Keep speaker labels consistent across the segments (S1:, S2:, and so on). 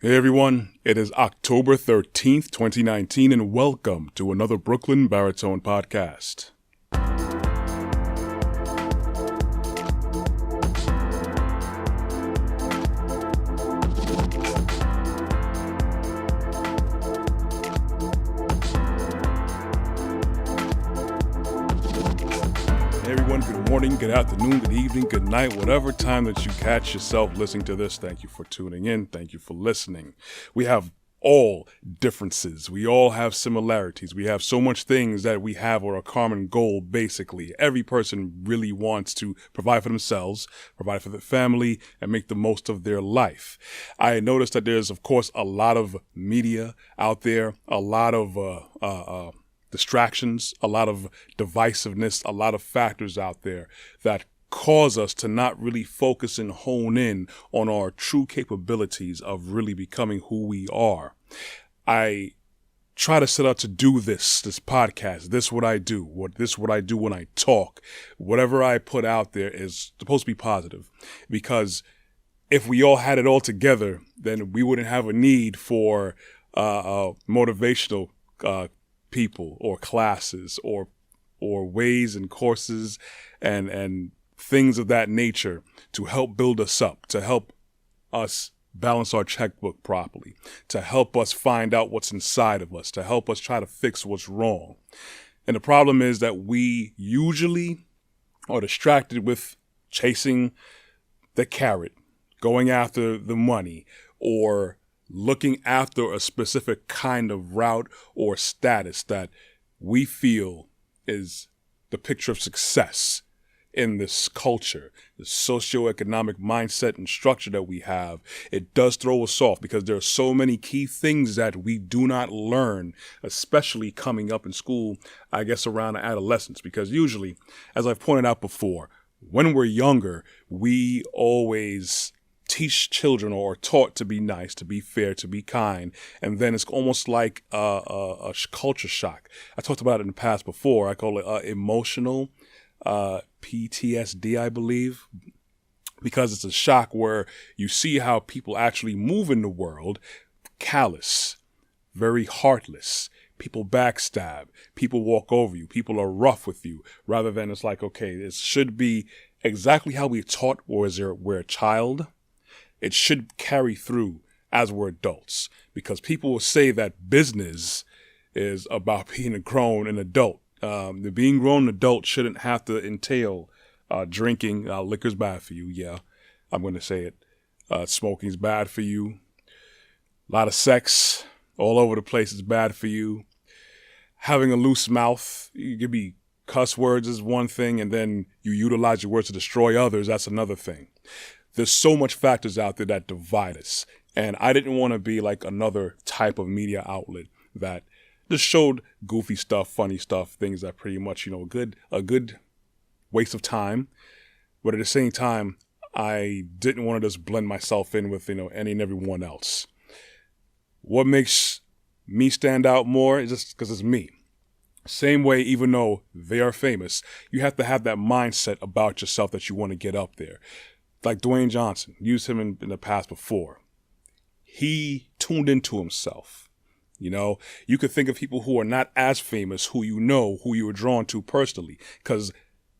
S1: Hey everyone, it is October 13th, 2019, and welcome to another Brooklyn Baritone podcast. Hey everyone, good morning, good afternoon, good evening, good night, whatever time that you catch yourself listening to this. Thank you for tuning in. Thank you for listening. We have all differences. We all have similarities. We have so much things that we have or a common goal, basically. Every person really wants to provide for themselves, provide for their family, and make the most of their life. I noticed that there's, of course, a lot of media out there, a lot of distractions, a lot of divisiveness, a lot of factors out there that cause us to not really focus and hone in on our true capabilities of really becoming who we are. I try to set out to do this podcast. This is what I do. This is what I do when I talk. Whatever I put out there is supposed to be positive, because if we all had it all together, then we wouldn't have a need for motivational people or classes or ways and courses and things of that nature to help build us up, to help us balance our checkbook properly, to help us find out what's inside of us, to help us try to fix what's wrong. And the problem is that we usually are distracted with chasing the carrot, going after the money, or looking after a specific kind of route or status that we feel is the picture of success in this culture, the socioeconomic mindset and structure that we have. It does throw us off because there are so many key things that we do not learn, especially coming up in school, I guess around adolescence, because usually, as I've pointed out before, when we're younger, we always teach children or are taught to be nice, to be fair, to be kind. And then it's almost like a culture shock. I talked about it in the past before. I call it emotional PTSD, I believe, because it's a shock where you see how people actually move in the world, callous, very heartless. People backstab, people walk over you, people are rough with you, rather than it's like, okay, it should be exactly how we taught we're a child. It should carry through as we're adults, because people will say that business is about being a grown and adult. The being grown adult shouldn't have to entail drinking. Liquor's bad for you. Yeah, I'm going to say it. Smoking's bad for you. A lot of sex all over the place is bad for you. Having a loose mouth, you could be cuss words is one thing, and then you utilize your words to destroy others. That's another thing. There's so much factors out there that divide us. And I didn't want to be like another type of media outlet that just showed goofy stuff, funny stuff, things that pretty much, a good waste of time. But at the same time, I didn't want to just blend myself in with, any and everyone else. What makes me stand out more is just because it's me. Same way, even though they are famous, you have to have that mindset about yourself that you want to get up there. Like Dwayne Johnson, used him in the past before. He tuned into himself. You could think of people who are not as famous, who you were drawn to personally, because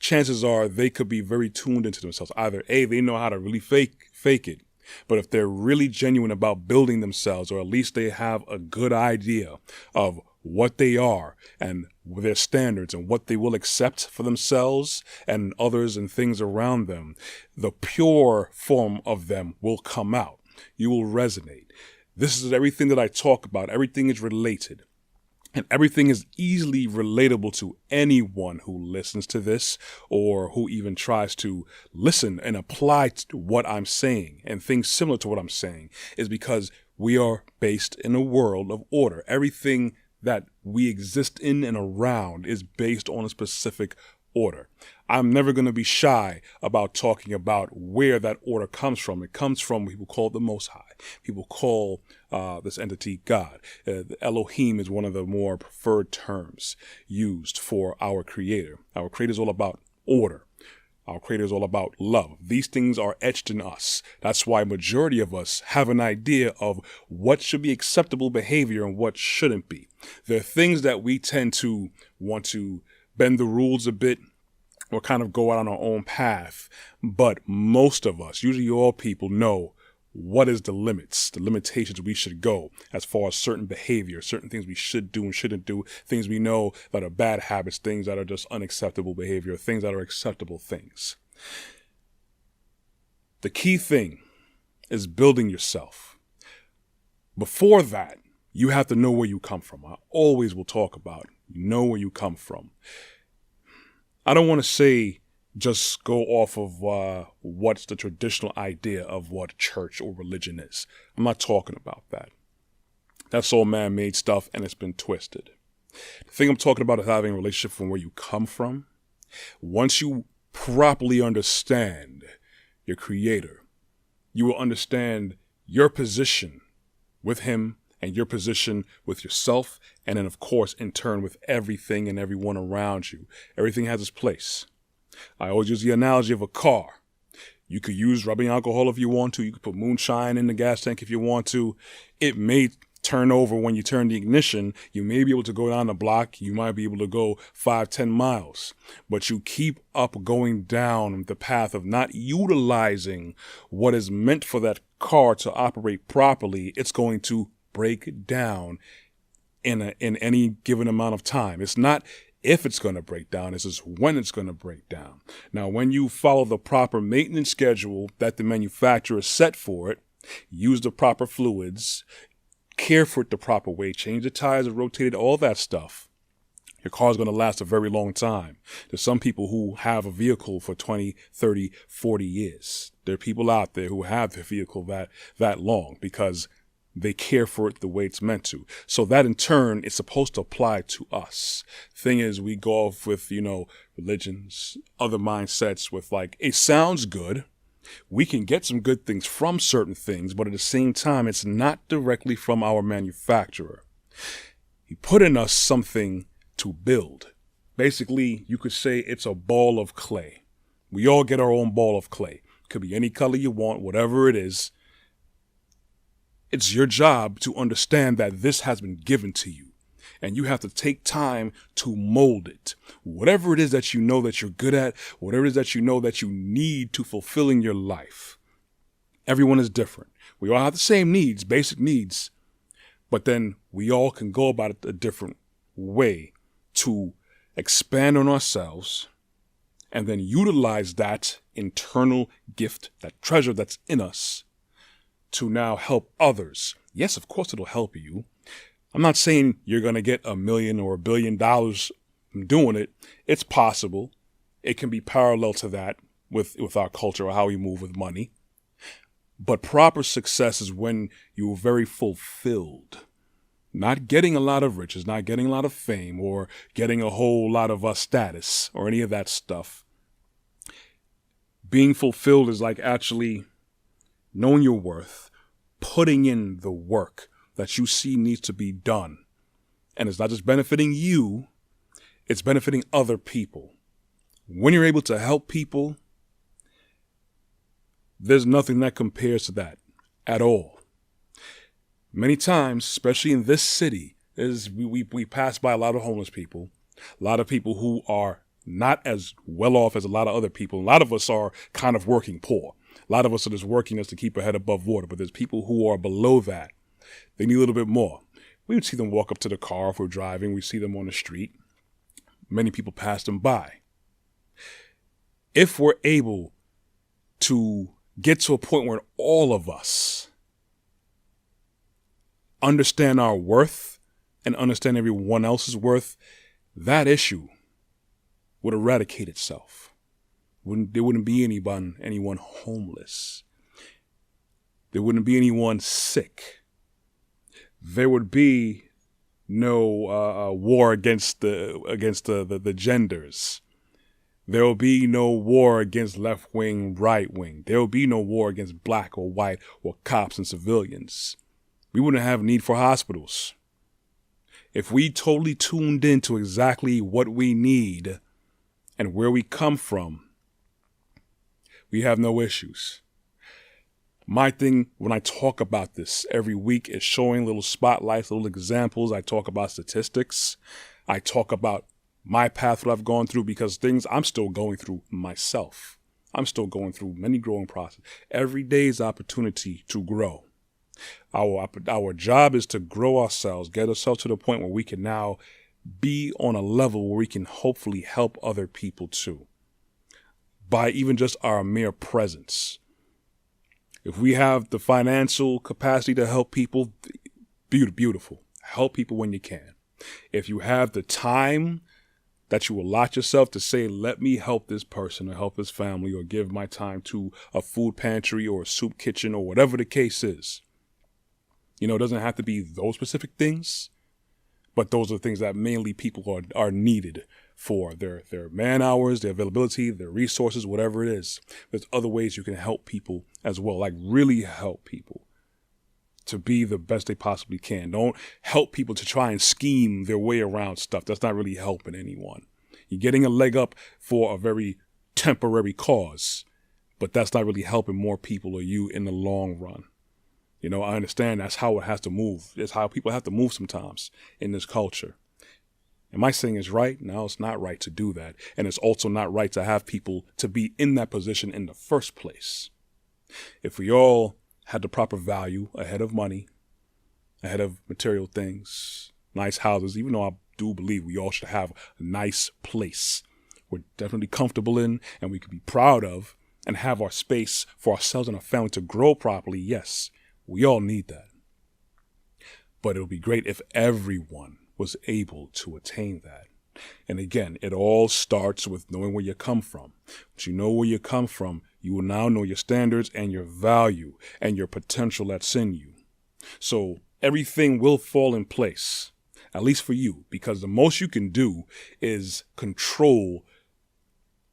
S1: chances are they could be very tuned into themselves. Either A, they know how to really fake it, but if they're really genuine about building themselves, or at least they have a good idea of what they are and their standards and what they will accept for themselves and others and things around them, the pure form of them will come out. You will resonate. This is everything that I talk about. Everything is related. And everything is easily relatable to anyone who listens to this or who even tries to listen and apply to what I'm saying and things similar to what I'm saying, is because we are based in a world of order. Everything that we exist in and around is based on a specific order. I'm never going to be shy about talking about where that order comes from. It comes from what people call the Most High. People call this entity God. Elohim is one of the more preferred terms used for our Creator. Our Creator is all about order. Our Creator is all about love. These things are etched in us. That's why majority of us have an idea of what should be acceptable behavior and what shouldn't be. There are things that we tend to want to bend the rules a bit or kind of go out on our own path. But most of us, usually all people, know what is the limits, the limitations we should go as far as certain behavior, certain things we should do and shouldn't do, things we know that are bad habits, things that are just unacceptable behavior, things that are acceptable things. The key thing is building yourself. Before that, you have to know where you come from. I always will talk about know where you come from. I don't want to say just go off of what's the traditional idea of what church or religion is. I'm not talking about that. That's all man-made stuff, and it's been twisted. The thing I'm talking about is having a relationship from where you come from. Once you properly understand your Creator, you will understand your position with Him and your position with yourself, and then, of course, in turn with everything and everyone around you. Everything has its place. I always use the analogy of a car. You could use rubbing alcohol if you want to. You could put moonshine in the gas tank if you want to. It may turn over when you turn the ignition. You may be able to go down the block. You might be able to go 5-10 miles. But you keep up going down the path of not utilizing what is meant for that car to operate properly. It's going to break down in any given amount of time. It's not if it's going to break down, it's just when it's going to break down. Now, when you follow the proper maintenance schedule that the manufacturer set for it, use the proper fluids, care for it the proper way, change the tires, rotate it, all that stuff, your car's going to last a very long time. There's some people who have a vehicle for 20, 30, 40 years. There are people out there who have their vehicle that long because they care for it the way it's meant to. So that in turn is supposed to apply to us. Thing is, we go off with, religions, other mindsets with like, it sounds good. We can get some good things from certain things, but at the same time, it's not directly from our manufacturer. He put in us something to build. Basically, you could say it's a ball of clay. We all get our own ball of clay. Could be any color you want, whatever it is. It's your job to understand that this has been given to you, and you have to take time to mold it. Whatever it is that you know that you're good at, whatever it is that you know that you need to fulfill in your life. Everyone is different. We all have the same needs, basic needs, but then we all can go about it a different way to expand on ourselves and then utilize that internal gift, that treasure that's in us, to now help others. Yes, of course it'll help you. I'm not saying you're going to get $1 million or $1 billion from doing it. It's possible. It can be parallel to that with our culture or how we move with money. But proper success is when you're very fulfilled. Not getting a lot of riches, not getting a lot of fame, or getting a whole lot of status or any of that stuff. Being fulfilled is like actually knowing your worth, putting in the work that you see needs to be done. And it's not just benefiting you, it's benefiting other people. When you're able to help people, there's nothing that compares to that at all. Many times, especially in this city, we pass by a lot of homeless people, a lot of people who are not as well off as a lot of other people. A lot of us are kind of working poor. A lot of us are just working just to keep our head above water, but there's people who are below that. They need a little bit more. We would see them walk up to the car if we're driving. We see them on the street. Many people pass them by. If we're able to get to a point where all of us understand our worth and understand everyone else's worth, that issue would eradicate itself. There wouldn't be anyone homeless. There wouldn't be anyone sick. There would be no war against the genders. There will be no war against left wing, right wing. There will be no war against black or white or cops and civilians. We wouldn't have need for hospitals. If we totally tuned into exactly what we need and where we come from, We have no issues. My thing when I talk about this every week is showing little spotlights, little examples. I talk about statistics. I talk about my path, what I've gone through, because things I'm still going through myself. I'm still going through many growing processes. Every day is opportunity to grow. Our job is to grow ourselves, get ourselves to the point where we can now be on a level where we can hopefully help other people too, by even just our mere presence. If we have the financial capacity to help people, beautiful. Help people when you can. If you have the time that you allot yourself to say, let me help this person or help this family or give my time to a food pantry or a soup kitchen or whatever the case is. You know, it doesn't have to be those specific things, but those are the things that mainly people are needed for their man hours, their availability, their resources, whatever it is. There's other ways you can help people as well, like really help people to be the best they possibly can. Don't help people to try and scheme their way around stuff. That's not really helping anyone. You're getting a leg up for a very temporary cause, but that's not really helping more people or you in the long run. You know, I understand that's how it has to move. It's how people have to move sometimes in this culture. Am I saying it's right? No, it's not right to do that. And it's also not right to have people to be in that position in the first place. If we all had the proper value ahead of money, ahead of material things, nice houses, even though I do believe we all should have a nice place we're definitely comfortable in and we could be proud of and have our space for ourselves and our family to grow properly, yes, we all need that. But it would be great if everyone was able to attain that. And again, it all starts with knowing where you come from. Once you know where you come from, you will now know your standards and your value and your potential that's in you. So everything will fall in place, at least for you, because the most you can do is control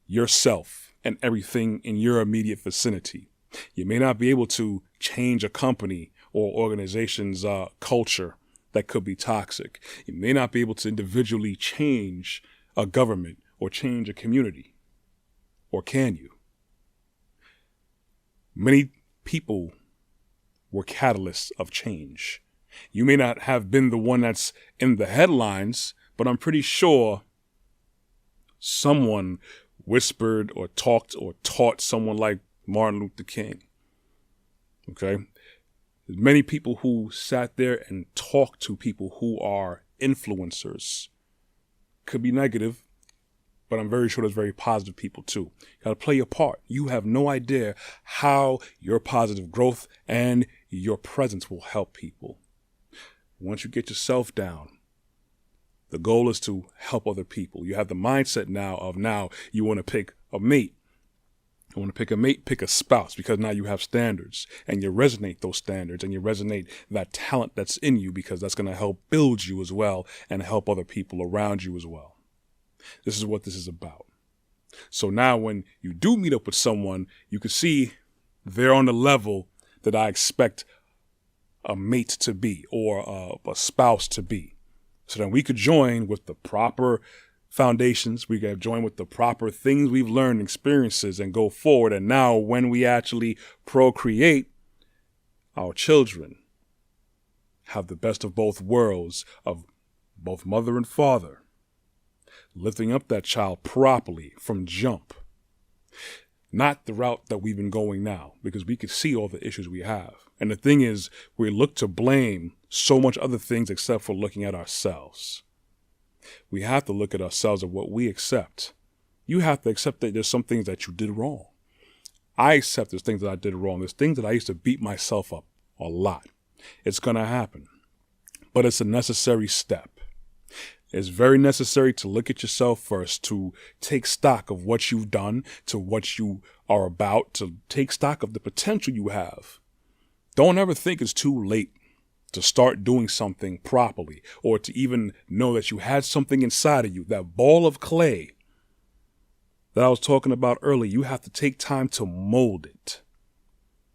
S1: yourself and everything in your immediate vicinity. You may not be able to change a company or organization's culture that could be toxic. You may not be able to individually change a government or change a community. Or can you? Many people were catalysts of change. You may not have been the one that's in the headlines, but I'm pretty sure someone whispered or talked or taught someone like Martin Luther King. Okay? There's many people who sat there and talked to people who are influencers. Could be negative, but I'm very sure there's very positive people too. You got to play your part. You have no idea how your positive growth and your presence will help people. Once you get yourself down, the goal is to help other people. You have the mindset now you want to pick a mate. You want to pick a mate, pick a spouse, because now you have standards and you resonate those standards and you resonate that talent that's in you, because that's going to help build you as well and help other people around you as well. This is what this is about. So now when you do meet up with someone, you can see they're on the level that I expect a mate to be or a spouse to be. So then we could join with the proper foundations. We could join with the proper things we've learned, experiences, and go forward. And now when we actually procreate, our children have the best of both worlds, of both mother and father, lifting up that child properly from jump. Not the route that we've been going now, because we can see all the issues we have. And the thing is, we look to blame so much other things except for looking at ourselves. We have to look at ourselves of what we accept. You have to accept that there's some things that you did wrong. I accept there's things that I did wrong. There's things that I used to beat myself up a lot. It's going to happen. But it's a necessary step. It's very necessary to look at yourself first, to take stock of what you've done, to what you are about, to take stock of the potential you have. Don't ever think it's too late to start doing something properly, or to even know that you had something inside of you, that ball of clay that I was talking about earlier. You have to take time to mold it.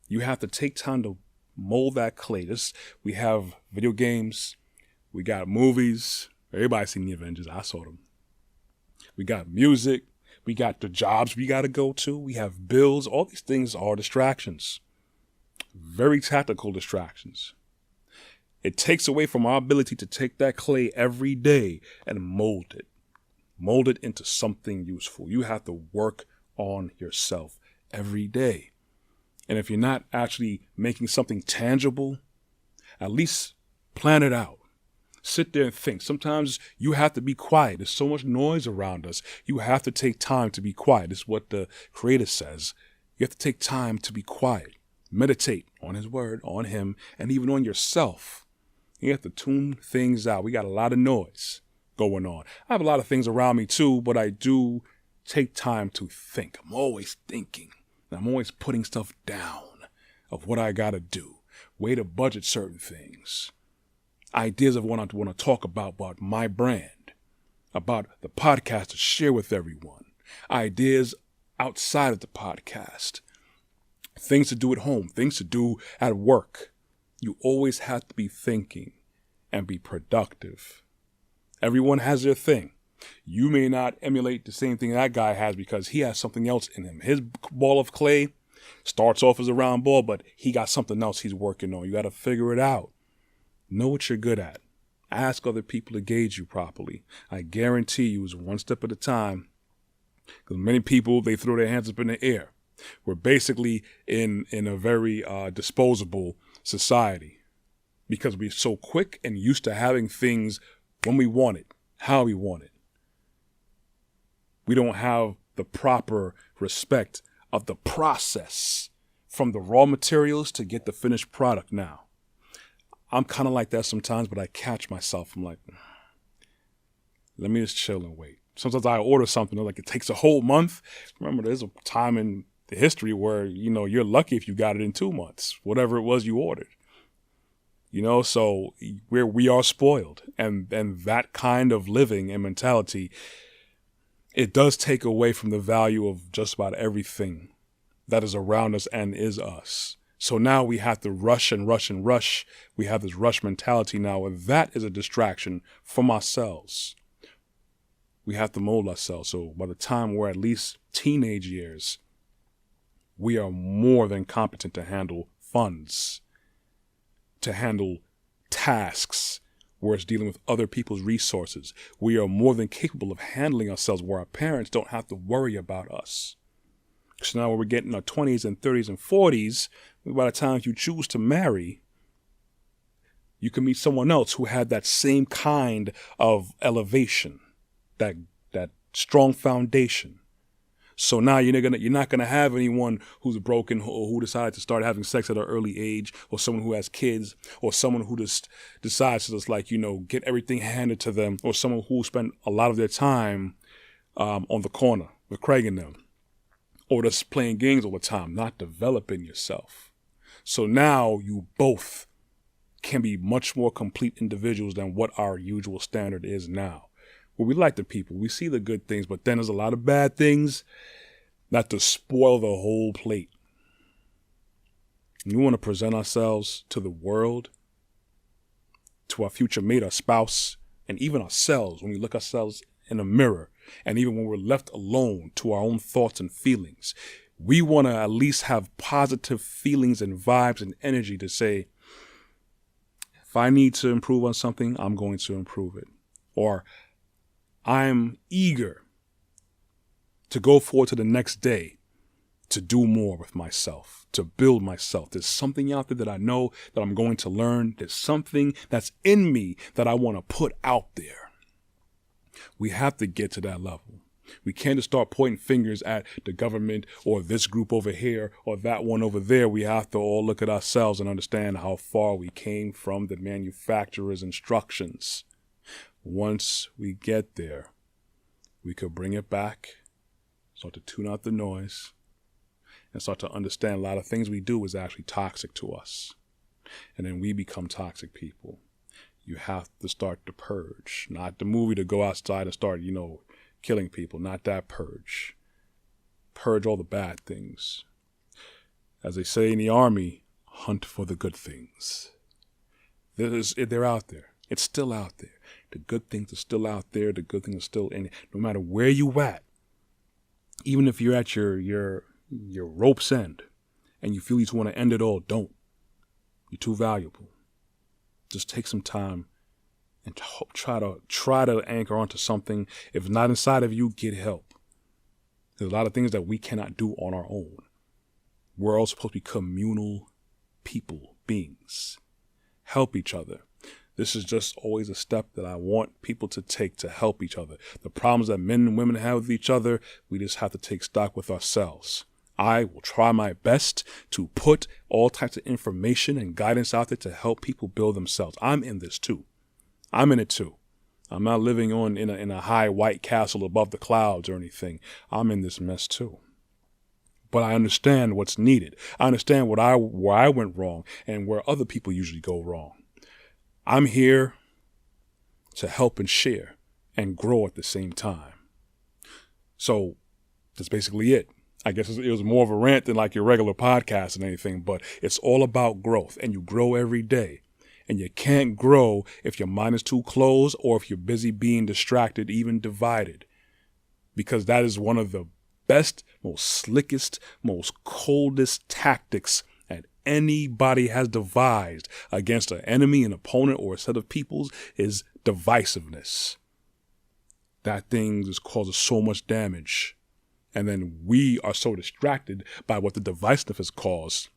S1: You have to take time to mold that clay. We have video games. We got movies. Everybody's seen the Avengers. I saw them. We got music. We got the jobs we got to go to. We have bills. All these things are distractions. Very tactical distractions. It takes away from our ability to take that clay every day and mold it. Mold it into something useful. You have to work on yourself every day. And if you're not actually making something tangible, at least plan it out. Sit there and think. Sometimes you have to be quiet. There's so much noise around us. You have to take time to be quiet. It's what the Creator says. You have to take time to be quiet. Meditate on His word, on Him, and even on yourself. You have to tune things out. We got a lot of noise going on. I have a lot of things around me too, but I do take time to think. I'm always thinking. I'm always putting stuff down of what I got to do, way to budget certain things, ideas of what I want to talk about my brand, about the podcast to share with everyone, ideas outside of the podcast, things to do at home, things to do at work. You always have to be thinking and be productive. Everyone has their thing. You may not emulate the same thing that guy has because he has something else in him. His ball of clay starts off as a round ball, but he got something else he's working on. You got to figure it out. Know what you're good at. Ask other people to gauge you properly. I guarantee you it's one step at a time. Because many people, they throw their hands up in the air. We're basically in a very disposable society because we're so quick and used to having things when we want it, how we want it. We don't have the proper respect of the process from the raw materials to get the finished product now. I'm kind of like that sometimes, but I catch myself. I'm like, let me just chill and wait. Sometimes I order something, like it takes a whole month. Remember, there's a time in the history where, you're lucky if you got it in 2 months, whatever it was you ordered. So we are spoiled. And that kind of living and mentality, it does take away from the value of just about everything that is around us and is us. So now we have to rush and rush and rush. We have this rush mentality now, and that is a distraction from ourselves. We have to mold ourselves. So by the time we're at least teenage years, we are more than competent to handle funds, to handle tasks, where it's dealing with other people's resources. We are more than capable of handling ourselves where our parents don't have to worry about us. So now when we're getting in our 20s and 30s and 40s, by the time you choose to marry, you can meet someone else who had that same kind of elevation, that strong foundation. So now you're not gonna have anyone who's broken or who decided to start having sex at an early age, or someone who has kids, or someone who just decides to just get everything handed to them, or someone who spent a lot of their time on the corner with Craig and them, or just playing games all the time, not developing yourself. So now you both can be much more complete individuals than what our usual standard is now. Well, we like the people, we see the good things, but then there's a lot of bad things that to spoil the whole plate. We want to present ourselves to the world, to our future mate, our spouse, and even ourselves when we look ourselves in a mirror, and even when we're left alone to our own thoughts and feelings. We want to at least have positive feelings and vibes and energy to say, if I need to improve on something, I'm going to improve it. Or I'm eager to go forward to the next day to do more with myself, to build myself. There's something out there that I know that I'm going to learn. There's something that's in me that I want to put out there. We have to get to that level. We can't just start pointing fingers at the government or this group over here or that one over there. We have to all look at ourselves and understand how far we came from the manufacturer's instructions. Once we get there, we could bring it back, start to tune out the noise, and start to understand a lot of things we do is actually toxic to us. And then we become toxic people. You have to start the purge, not the movie to go outside and start, killing people, not that purge. Purge all the bad things. As they say in the army, hunt for the good things. They're out there. It's still out there. The good things are still out there. The good things are still in it. No matter where you at, Even if you're at your rope's end and you feel you just want to end it all, don't. You're too valuable. Just take some time and try to anchor onto something. If not inside of you, get help. There's a lot of things that we cannot do on our own. We're all supposed to be communal people, beings. Help each other. This is just always a step that I want people to take to help each other. The problems that men and women have with each other, we just have to take stock with ourselves. I will try my best to put all types of information and guidance out there to help people build themselves. I'm in this too. I'm in it too. I'm not living in a high white castle above the clouds or anything. I'm in this mess too. But I understand what's needed. I understand where I went wrong and where other people usually go wrong. I'm here to help and share and grow at the same time. So that's basically it. I guess it was more of a rant than like your regular podcast and anything, but it's all about growth, and you grow every day. And you can't grow if your mind is too closed or if you're busy being distracted, even divided, because that is one of the best, most slickest, most coldest tactics that anybody has devised against an enemy, an opponent, or a set of peoples is divisiveness. That thing just causes so much damage. And then we are so distracted by what the divisiveness has caused.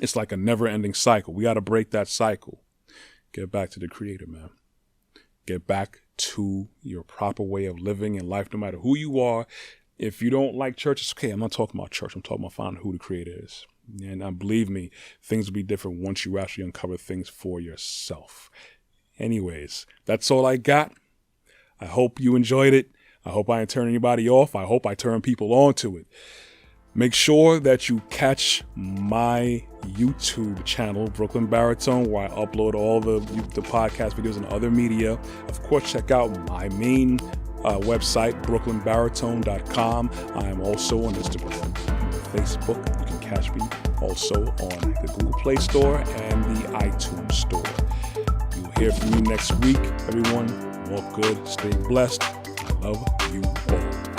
S1: It's like a never-ending cycle. We got to break that cycle. Get back to the Creator, man. Get back to your proper way of living in life, no matter who you are. If you don't like church, it's okay. I'm not talking about church. I'm talking about finding who the Creator is. And believe me, things will be different once you actually uncover things for yourself. Anyways, that's all I got. I hope you enjoyed it. I hope I didn't turn anybody off. I hope I turn people on to it. Make sure that you catch my YouTube channel, Brooklyn Baritone, where I upload all the podcast videos and other media. Of course, check out my main website, brooklynbaritone.com. I am also on Instagram, Facebook. You can catch me also on the Google Play Store and the iTunes Store. You'll hear from me next week, everyone. Walk good, stay blessed. I love you all.